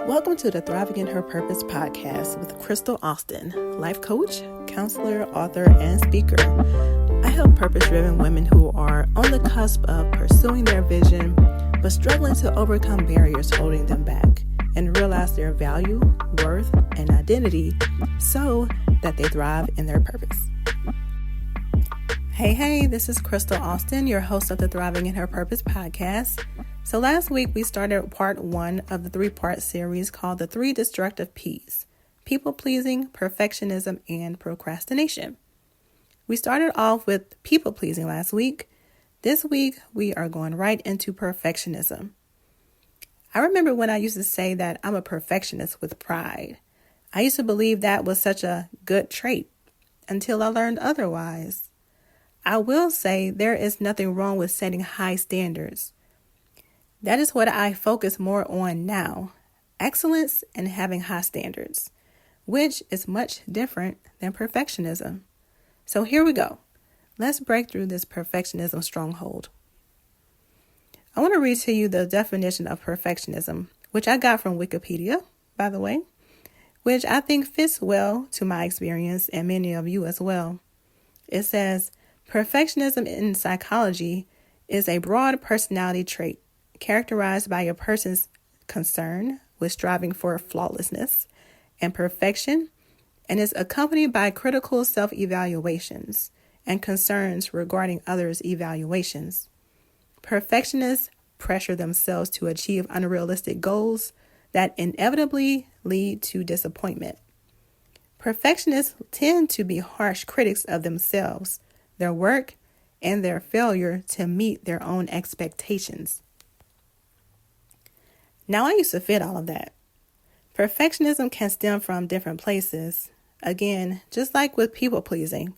Welcome to the Thriving in Her Purpose podcast with Krystle Austin, life coach, counselor, author, and speaker. I help purpose-driven women who are on the cusp of pursuing their vision, but struggling to overcome barriers holding them back and realize their value, worth, and identity so that they thrive in their purpose. Hey, this is Krystle Austin, your host of the Thriving in Her Purpose podcast. So last week we started part 1 of the 3-part series called The 3 Destructive P's: People-pleasing, Perfectionism, and Procrastination. We started off with people-pleasing last week. This week we are going right into perfectionism. I remember when I used to say that I'm a perfectionist with pride. I used to believe that was such a good trait until I learned otherwise. I will say there is nothing wrong with setting high standards. That is what I focus more on now, excellence and having high standards, which is much different than perfectionism. So here we go. Let's break through this perfectionism stronghold. I want to read to you the definition of perfectionism, which I got from Wikipedia, by the way, which I think fits well to my experience and many of you as well. It says, perfectionism in psychology is a broad personality trait characterized by a person's concern with striving for flawlessness and perfection, and is accompanied by critical self-evaluations and concerns regarding others' evaluations. Perfectionists pressure themselves to achieve unrealistic goals that inevitably lead to disappointment. Perfectionists tend to be harsh critics of themselves, their work, and their failure to meet their own expectations. Now, I used to fit all of that. Perfectionism can stem from different places. Again, just like with people pleasing,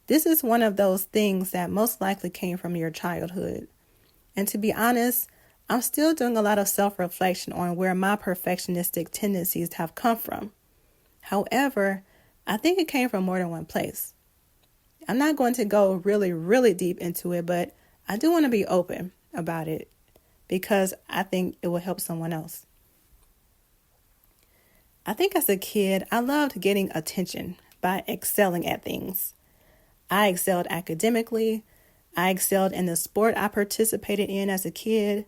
this is one of those things that most likely came from your childhood. And to be honest, I'm still doing a lot of self-reflection on where my perfectionistic tendencies have come from. However, I think it came from more than one place. I'm not going to go really deep into it, but I do want to be open about it, because I think it will help someone else. I think as a kid, I loved getting attention by excelling at things. I excelled academically. I excelled in the sport I participated in as a kid.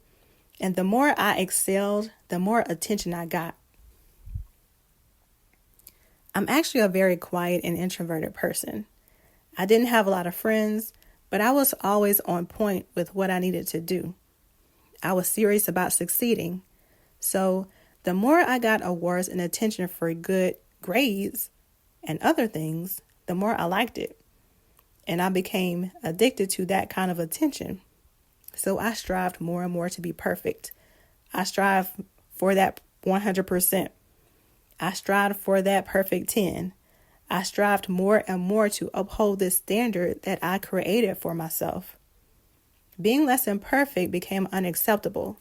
And the more I excelled, the more attention I got. I'm actually a very quiet and introverted person. I didn't have a lot of friends, but I was always on point with what I needed to do. I was serious about succeeding. So the more I got awards and attention for good grades and other things, the more I liked it. And I became addicted to that kind of attention. So I strived more and more to be perfect. I strived for that 100%. I strived for that perfect 10. I strived more and more to uphold this standard that I created for myself. Being less than perfect became unacceptable.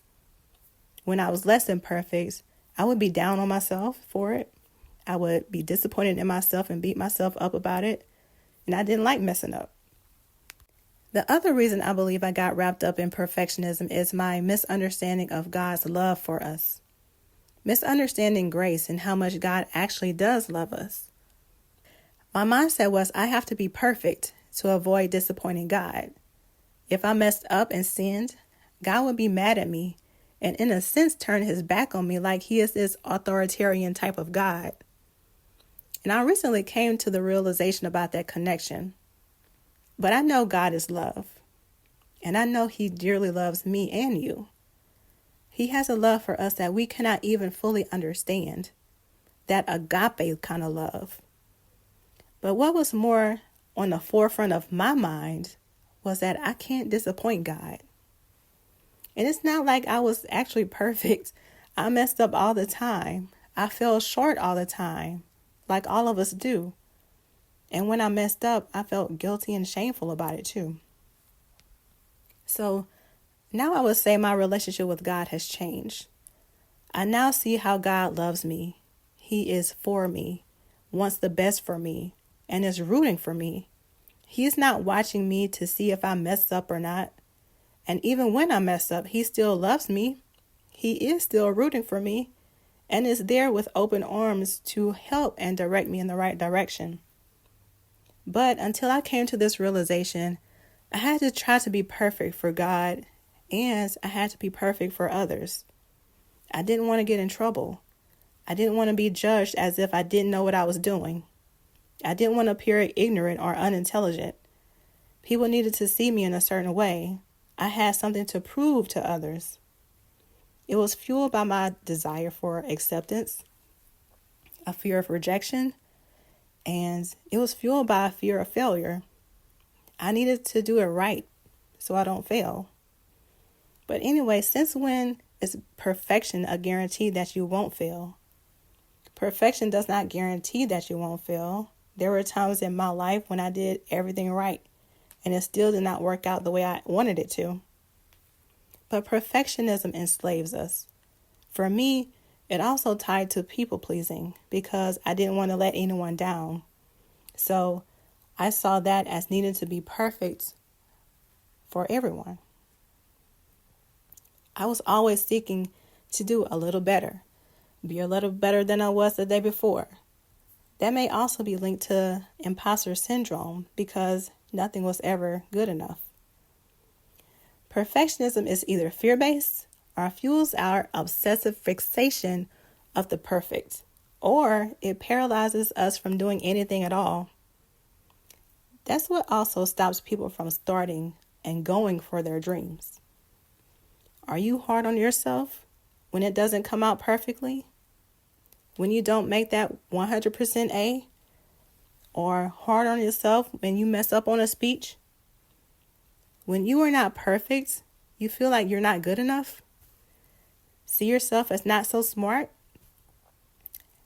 When I was less than perfect, I would be down on myself for it. I would be disappointed in myself and beat myself up about it. And I didn't like messing up. The other reason I believe I got wrapped up in perfectionism is my misunderstanding of God's love for us. Misunderstanding grace and how much God actually does love us. My mindset was I have to be perfect to avoid disappointing God. If I messed up and sinned, God would be mad at me and in a sense turn his back on me like he is this authoritarian type of God. And I recently came to the realization about that connection. But I know God is love. And I know he dearly loves me and you. He has a love for us that we cannot even fully understand. That agape kind of love. But what was more on the forefront of my mind was that I can't disappoint God. And it's not like I was actually perfect. I messed up all the time. I fell short all the time, like all of us do. And when I messed up, I felt guilty and shameful about it too. So now I would say my relationship with God has changed. I now see how God loves me. He is for me, wants the best for me, and is rooting for me. He is not watching me to see if I mess up or not. And even when I mess up, he still loves me. He is still rooting for me. and is there with open arms to help and direct me in the right direction. But until I came to this realization, I had to try to be perfect for God, and I had to be perfect for others. I didn't want to get in trouble. I didn't want to be judged as if I didn't know what I was doing. I didn't want to appear ignorant or unintelligent. People needed to see me in a certain way. I had something to prove to others. It was fueled by my desire for acceptance, a fear of rejection, and it was fueled by a fear of failure. I needed to do it right so I don't fail. But anyway, since when is perfection a guarantee that you won't fail? Perfection does not guarantee that you won't fail. There were times in my life when I did everything right, and it still did not work out the way I wanted it to. But perfectionism enslaves us. For me, it also tied to people pleasing because I didn't want to let anyone down. So I saw that as needing to be perfect for everyone. I was always seeking to do a little better, be a little better than I was the day before. That may also be linked to imposter syndrome because nothing was ever good enough. Perfectionism is either fear-based or fuels our obsessive fixation of the perfect, or it paralyzes us from doing anything at all. That's what also stops people from starting and going for their dreams. Are you hard on yourself when it doesn't come out perfectly? When you don't make that 100% A? Or hard on yourself when you mess up on a speech? When you are not perfect, you feel like you're not good enough? See yourself as not so smart?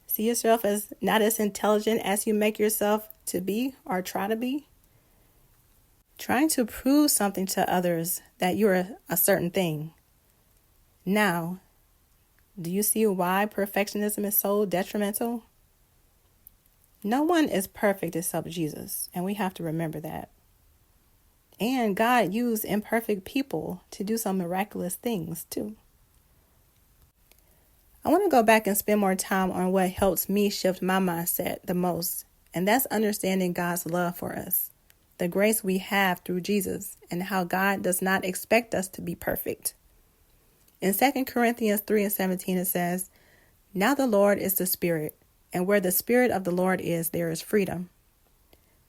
See yourself as not as intelligent as you make yourself to be or try to be? Trying to prove something to others that you're a certain thing. Now, do you see why perfectionism is so detrimental? No one is perfect except Jesus, and we have to remember that. And God used imperfect people to do some miraculous things too. I want to go back and spend more time on what helps me shift my mindset the most, and that's understanding God's love for us, the grace we have through Jesus, and how God does not expect us to be perfect. In 2 Corinthians 3:17 it says, "Now the Lord is the Spirit, and where the Spirit of the Lord is, there is freedom."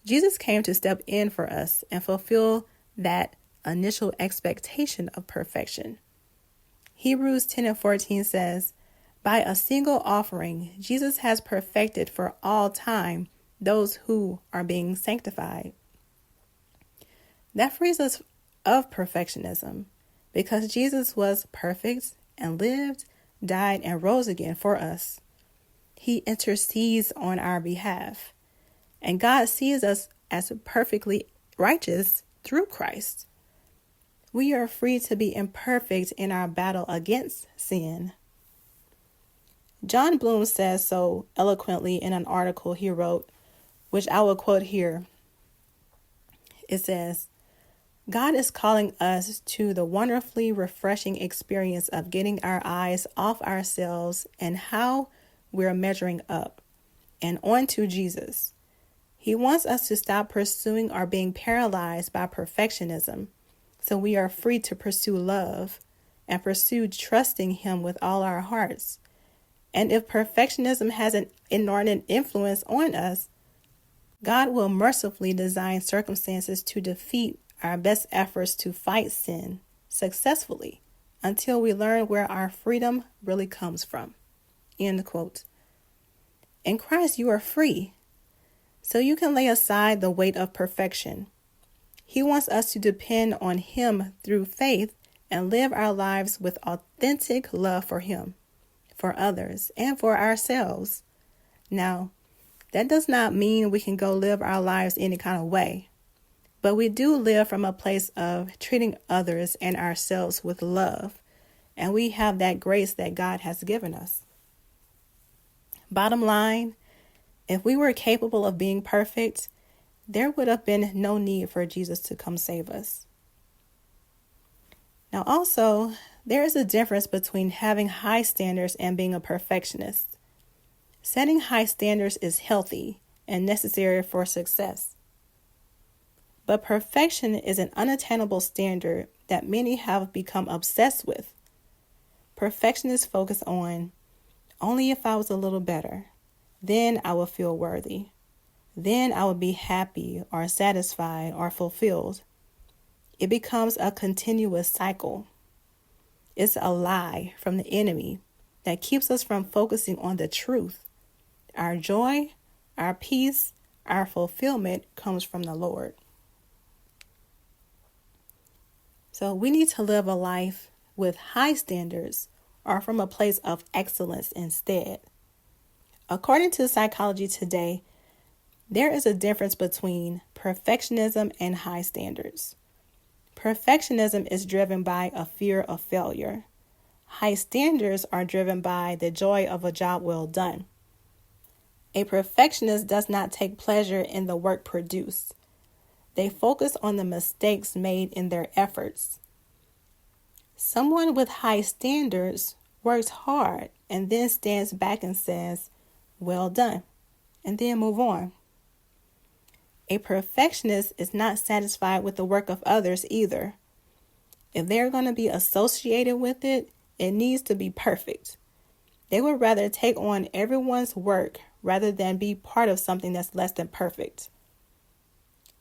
Jesus came to step in for us and fulfill that initial expectation of perfection. Hebrews 10:14 says, "By a single offering, Jesus has perfected for all time those who are being sanctified." That frees us of perfectionism because Jesus was perfect and lived, died, and rose again for us. He intercedes on our behalf. And God sees us as perfectly righteous through Christ. We are free to be imperfect in our battle against sin. John Bloom says so eloquently in an article he wrote, which I will quote here. It says, "God is calling us to the wonderfully refreshing experience of getting our eyes off ourselves and how we're measuring up and onto Jesus. He wants us to stop pursuing or being paralyzed by perfectionism, so we are free to pursue love and pursue trusting Him with all our hearts. And if perfectionism has an inordinate influence on us, God will mercifully design circumstances to defeat our best efforts to fight sin successfully until we learn where our freedom really comes from." End quote. In Christ, you are free, so you can lay aside the weight of perfection. He wants us to depend on Him through faith and live our lives with authentic love for Him, for others, and for ourselves. Now, that does not mean we can go live our lives any kind of way, but we do live from a place of treating others and ourselves with love, and we have that grace that God has given us. Bottom line, if we were capable of being perfect, there would have been no need for Jesus to come save us. Now also, There is a difference between having high standards and being a perfectionist. Setting high standards is healthy and necessary for success. But perfection is an unattainable standard that many have become obsessed with. Perfectionists focus on, only if I was a little better, then I will feel worthy. Then I will be happy or satisfied or fulfilled. It becomes a continuous cycle. It's a lie from the enemy that keeps us from focusing on the truth. Our joy, our peace, our fulfillment comes from the Lord. So we need to live a life with high standards or from a place of excellence instead. According to Psychology Today, there is a difference between perfectionism and high standards. Perfectionism is driven by a fear of failure. High standards are driven by the joy of a job well done. A perfectionist does not take pleasure in the work produced. They focus on the mistakes made in their efforts. Someone with high standards works hard and then stands back and says, "Well done," and then move on. A perfectionist is not satisfied with the work of others either. If they're going to be associated with it, it needs to be perfect. They would rather take on everyone's work rather than be part of something that's less than perfect.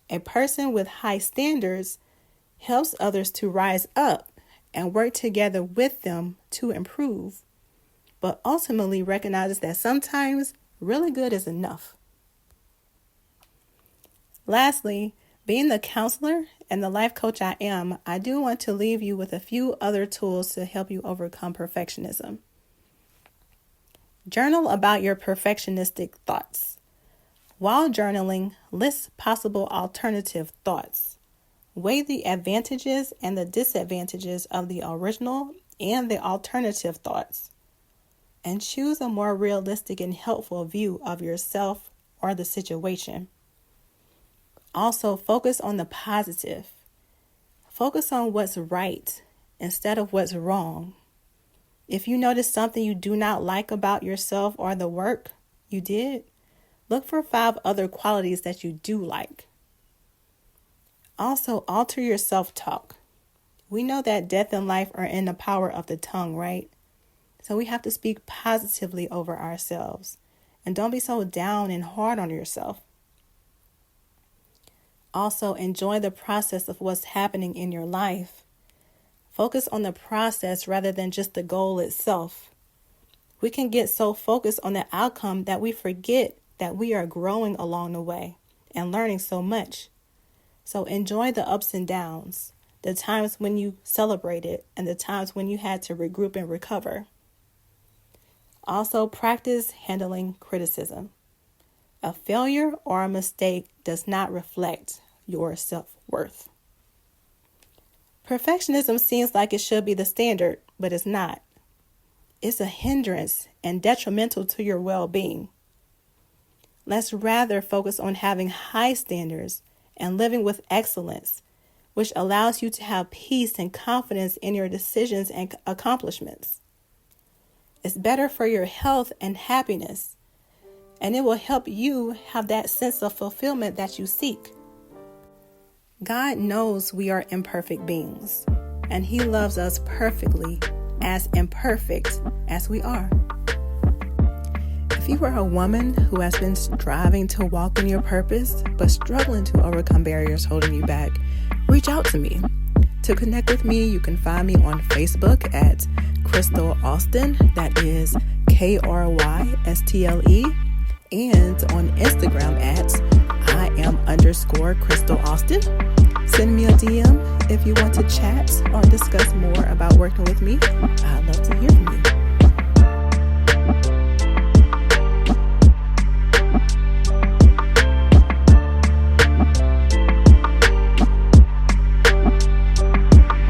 A person with high standards helps others to rise up and work together with them to improve, but ultimately recognizes that sometimes really good is enough. Lastly, being the counselor and the life coach I am, I do want to leave you with a few other tools to help you overcome perfectionism. Journal about your perfectionistic thoughts. While journaling, list possible alternative thoughts. Weigh the advantages and the disadvantages of the original and the alternative thoughts. And choose a more realistic and helpful view of yourself or the situation. Also, focus on the positive. Focus on what's right instead of what's wrong. If you notice something you do not like about yourself or the work you did, look for 5 other qualities that you do like. Also, alter your self-talk. We know that death and life are in the power of the tongue, right? So we have to speak positively over ourselves. And don't be so down and hard on yourself. Also, enjoy the process of what's happening in your life. Focus on the process rather than just the goal itself. We can get so focused on the outcome that we forget that we are growing along the way and learning so much. So enjoy the ups and downs, the times when you celebrated and the times when you had to regroup and recover. Also, practice handling criticism. A failure or a mistake does not reflect your self-worth. Perfectionism seems like it should be the standard, but it's not. It's a hindrance and detrimental to your well-being. Let's rather focus on having high standards and living with excellence, which allows you to have peace and confidence in your decisions and accomplishments. It's better for your health and happiness, and it will help you have that sense of fulfillment that you seek. God knows we are imperfect beings, and He loves us perfectly, as imperfect as we are. If you are a woman who has been striving to walk in your purpose, but struggling to overcome barriers holding you back, reach out to me. To connect with me, you can find me on Facebook at Krystle Austin, that is Krystle, and on Instagram at I am_Krystle Austin. Send me a DM if you want to chat or discuss more about working with me. I'd love to hear from you.